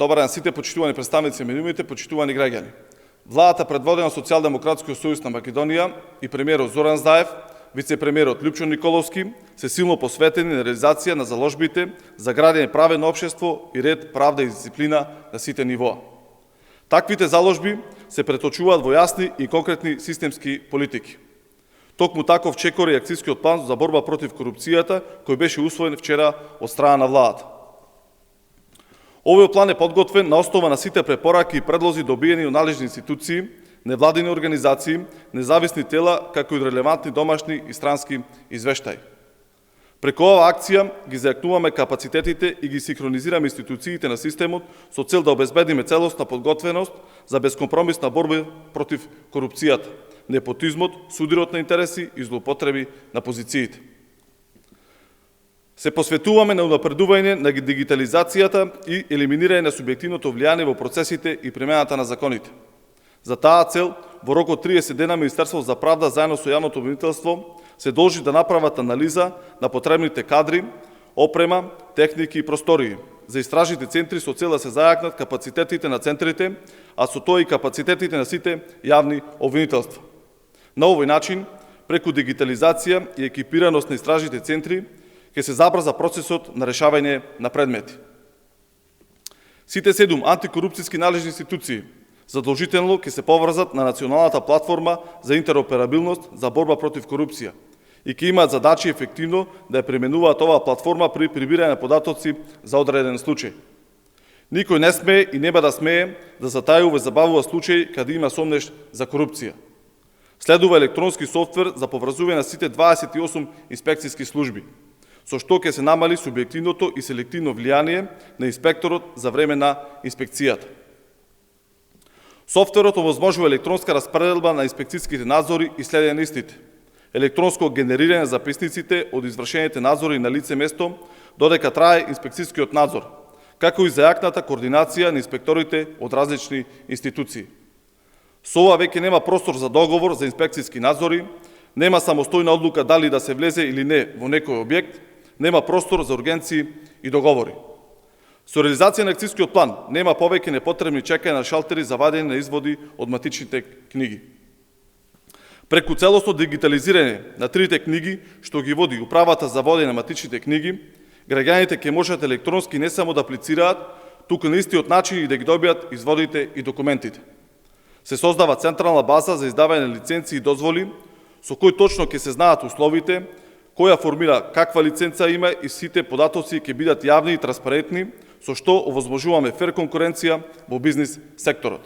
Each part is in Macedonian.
Добар ден сите почитувани представници медиумите, почитувани граѓани. Владата предводена од Социјалдемократскиот сојуз на Македонија и премиерот Зоран Заев, вице-премиерот Лјупчо Николовски се силно посветени на реализација на заложбите за градење праведно општество и ред, правда и дисциплина на сите нивоа. Таквите заложби се преточуваат во јасни и конкретни системски политики. Токму таков чекор е акцијскиот план за борба против корупцијата, кој беше усвоен вчера од страна на владата. Овој план е подготвен на основа на сите препораки и предлози добиени од належни институции, невладини организации, независни тела, како и релевантни домашни и странски извештаи. Преку оваа акција ги зајакнуваме капацитетите и ги синхронизираме институциите на системот со цел да обезбедиме целосна подготвеност за безкомпромисна борба против корупцијата, непотизмот, судирот на интереси и злоупотреби на позициите. Се посветуваме на унапредување на дигитализацијата и елиминирање на субјективното влијание во процесите и примената на законите. За таа цел, во рок од 30 дена Министерството за правда заедно со јавното обвинителство се должи да направат анализа на потребните кадри, опрема, техники и простории за истражните центри со цел да се зајакнат капацитетите на центрите, а со тоа и капацитетите на сите јавни обвинителства. На овој начин, преку дигитализација и екипираност на истражните центри, ќе се забрза процесот на решавање на предмети. Сите 7 антикорупцијски належни институции задолжително ќе се поврзат на националната платформа за интероперабилност за борба против корупција и ќе имаат задачи ефективно да ја применуваат оваа платформа при прибирање на податоци за одреден случај. Никој не смее и нема да смее да затајува и забавува случај каде има сомнеш за корупција. Следува електронски софтвер за поврзување на сите 28 инспекцијски служби, со што ќе се намали субјективното и селективно влијание на инспекторот за време на инспекцијата. Софтверот овозможува електронска распределба на инспекцијските надзори и следење на истите, електронско генерирање на записниците од извршените надзори на лице место додека трае инспекцијскиот надзор, како и зајакната координација на инспекторите од различни институции. Со ова веќе нема простор за договор за инспекцијски надзори, нема самостојна одлука дали да се влезе или не во некој објект, нема простор за ургенции и договори. Со реализација на акцијскиот план нема повеќе непотребни чекања на шалтери за вадење на изводи од матичните книги. Преку целосно дигитализирање на трите книги, што ги води Управата за водење на матичните книги, граѓаните ќе можат електронски не само да аплицираат, туку на истиот начин и да ги добијат изводите и документите. Се создава централна база за издавање на лиценци и дозволи, со кој точно ќе се знаат условите, која формира каква лиценца има и сите податоци ќе бидат јавни и транспарентни, со што овозможуваме фер конкуренција во бизнис секторот.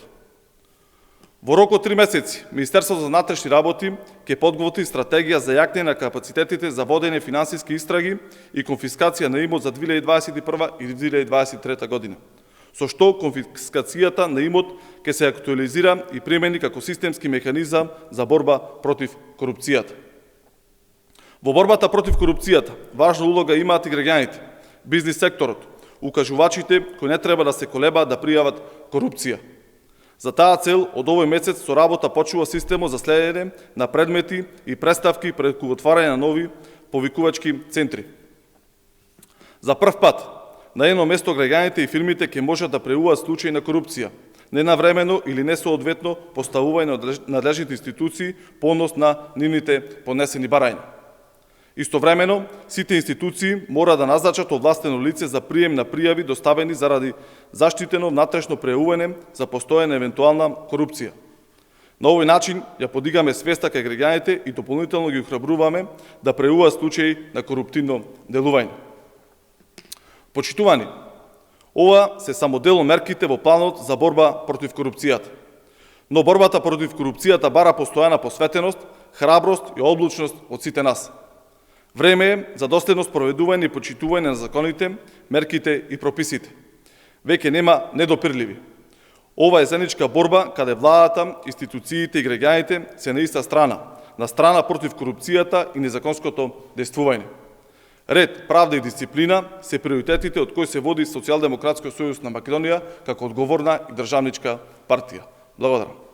Во рок од 3 месеци, Министерството за внатрешни работи ќе подготви стратегија за јакнење на капацитетите за водење финансиски истраги и конфискација на имот за 2021 и 2023 година, со што конфискацијата на имот ќе се актуализира и примени како системски механизам за борба против корупцијата. Во борбата против корупцијата важна улога имаат и граѓаните, бизнис секторот, укажувачите кои не треба да се колебаат да пријават корупција. За таа цел, од овој месец со работа почува системот за следење на предмети и представки преку отварање на нови повикувачки центри. За прв пат, на едно место граѓаните и фирмите ќе можат да преуват случаи на корупција, ненавремено или несоодветно поставување на надлежните институции по однос на нивните поднесени барања. Истовремено, сите институции мора да назначат овластено лице за прием на пријави доставени заради заштитено внатрешно преуване за постојана евентуална корупција. На овој начин ја подигаме свеста кај граѓаните и дополнително ги охрабруваме да преуваат случаи на коруптивно делување. Почитувани, ова се само дел од мерките во планот за борба против корупцијата. Но борбата против корупцијата бара постојана посветеност, храброст и одлучност од сите нас. Време е за доследно спроведување и почитување на законите, мерките и прописите. Веќе нема недопирливи. Ова е заедничка борба каде владата, институциите и граѓаните се на иста страна, на страна против корупцијата и незаконското действување. Ред, правда и дисциплина се приоритетите од кои се води Социјалдемократскиот сојуз на Македонија како одговорна и државничка партија. Благодарам.